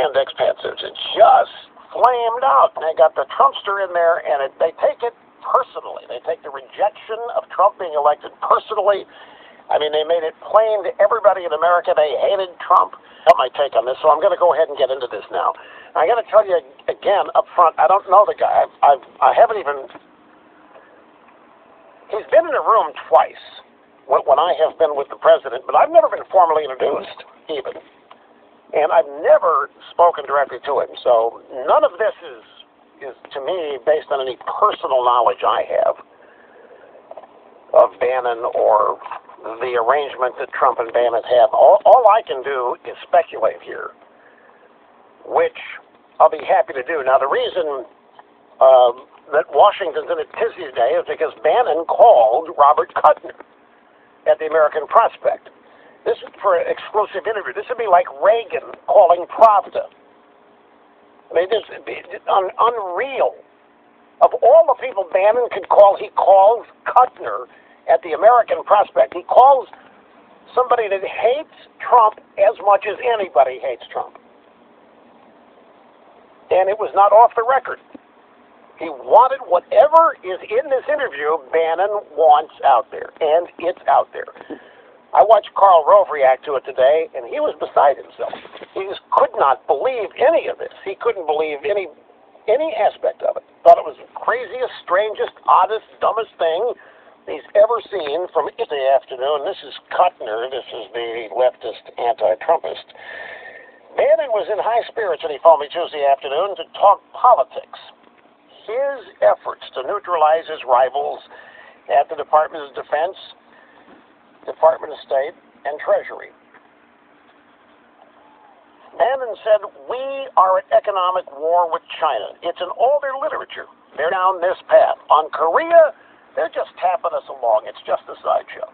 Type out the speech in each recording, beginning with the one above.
banned expats. It's just flamed out. And they got the Trumpster in there, and they take it personally. They take the rejection of Trump being elected personally. I mean, they made it plain to everybody in America they hated Trump. That's my take on this, so I'm going to go ahead and get into this now. I got to tell you again up front, I don't know the guy. I haven't even. He's been in a room twice when I have been with the president, but I've never been formally introduced even. And I've never spoken directly to him. So none of this is to me based on any personal knowledge I have of Bannon or the arrangement that Trump and Bannon have. All I can do is speculate here, which I'll be happy to do. Now, the reason that Washington's in a tizzy today is because Bannon called Robert Kuttner at the American Prospect. This is for an exclusive interview. This would be like Reagan calling Pravda. I mean, this would be unreal. Of all the people Bannon could call, he calls Kuttner at the American Prospect. He calls somebody that hates Trump as much as anybody hates Trump. And it was not off the record. He wanted whatever is in this interview Bannon wants out there, and it's out there. I watched Karl Rove react to it today, and he was beside himself. He just could not believe any of this. He couldn't believe any aspect of it. Thought it was the craziest, strangest, oddest, dumbest thing he's ever seen from Tuesday afternoon. This is Kuttner. This is the leftist anti-Trumpist. Bannon was in high spirits when he phoned me Tuesday afternoon to talk politics. His efforts to neutralize his rivals at the Department of Defense, Department of State, and Treasury. Bannon said, we are at economic war with China. It's in all their literature. They're down this path. On Korea, they're just tapping us along. It's just a sideshow.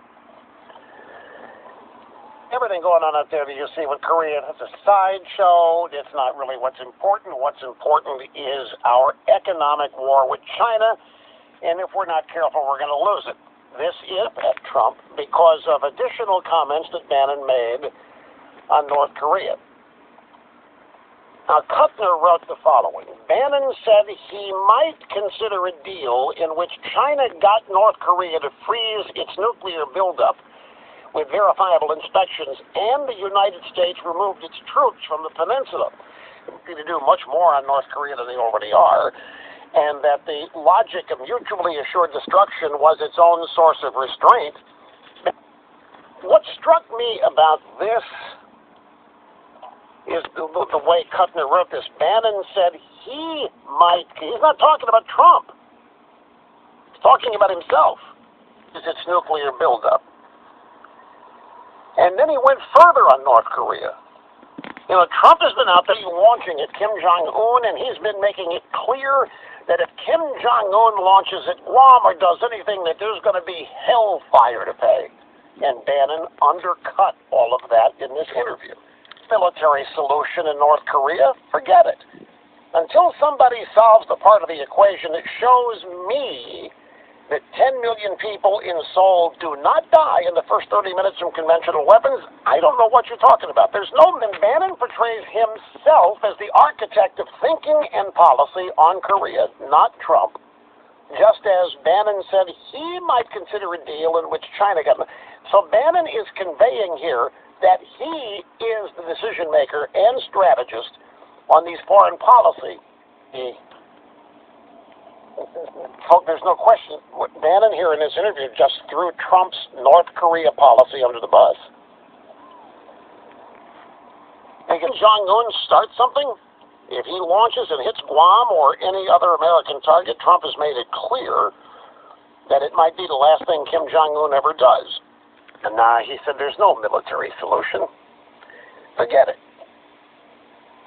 Everything going on out there that you see with Korea, it's a sideshow. It's not really what's important. What's important is our economic war with China, and if we're not careful, we're going to lose it. This is at Trump because of additional comments that Bannon made on North Korea. Now, Kuttner wrote the following. Bannon said he might consider a deal in which China got North Korea to freeze its nuclear buildup with verifiable inspections, and the United States removed its troops from the peninsula. They do much more on North Korea than they already are, and that the logic of mutually assured destruction was its own source of restraint. What struck me about this is the way Kuttner wrote this. Bannon said he's not talking about Trump. He's talking about himself. Is its nuclear buildup. And then he went further on North Korea. You know, Trump has been out there launching at Kim Jong-un, and he's been making it clear that if Kim Jong-un launches at Guam or does anything, that there's going to be hellfire to pay. And Bannon undercut all of that in this interview. Military solution in North Korea, forget it. Until somebody solves the part of the equation that shows me that 10 million people in Seoul do not die in the first 30 minutes from conventional weapons, I don't know what you're talking about. Bannon portrays himself as the architect of thinking and policy on Korea, not Trump. Just as Bannon said he might consider a deal in which China got. So Bannon is conveying here that he is the decision maker and strategist on these foreign policy. There's no question. Bannon here in this interview just threw Trump's North Korea policy under the bus. And can Jong-un start something? If he launches and hits Guam or any other American target, Trump has made it clear that it might be the last thing Kim Jong-un ever does. And he said there's no military solution. Forget it.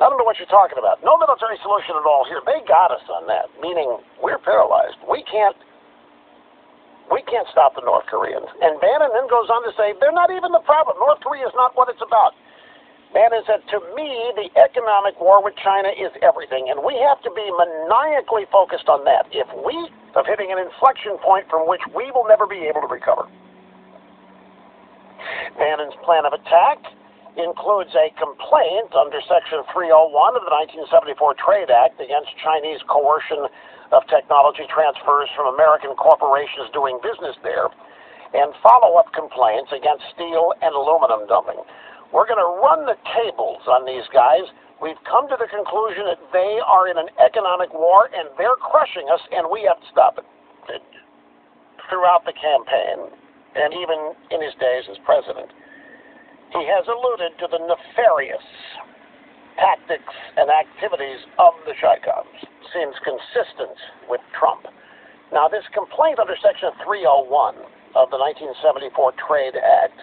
I don't know what you're talking about. No military solution at all here. They got us on that, meaning we're paralyzed. We can't stop the North Koreans. And Bannon then goes on to say they're not even the problem. North Korea is not what it's about. Bannon said, to me, the economic war with China is everything, and we have to be maniacally focused on that. Of hitting an inflection point from which we will never be able to recover. Bannon's plan of attack includes a complaint under Section 301 of the 1974 Trade Act against Chinese coercion of technology transfers from American corporations doing business there, and follow-up complaints against steel and aluminum dumping. We're going to run the tables on these guys. We've come to the conclusion that they are in an economic war, and they're crushing us, and we have to stop it. Throughout the campaign, and even in his days as president, he has alluded to the nefarious tactics and activities of the Chi-Coms. Seems consistent with Trump. Now, this complaint under Section 301 of the 1974 Trade Act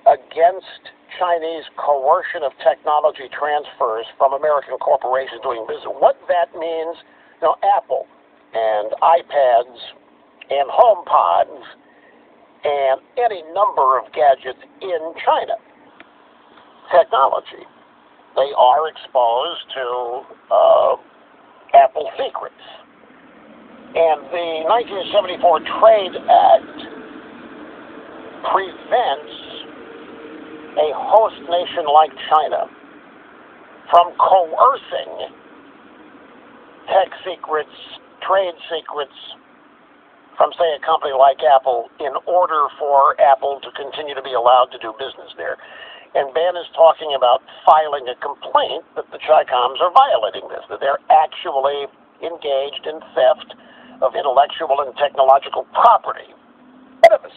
against Chinese coercion of technology transfers from American corporations doing business, what that means, Apple and iPads and HomePods and any number of gadgets in China technology. They are exposed to Apple secrets. And the 1974 Trade Act prevents a host nation like China from coercing tech secrets, trade secrets, from, say, a company like Apple in order for Apple to continue to be allowed to do business there. And Ben is talking about filing a complaint that the Chi-Coms are violating this, that they're actually engaged in theft of intellectual and technological property.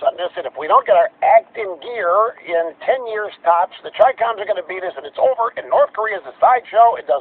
On this, and if we don't get our act in gear in 10 years tops, the Chi-Coms are going to beat us, and it's over, and North Korea is a sideshow. It does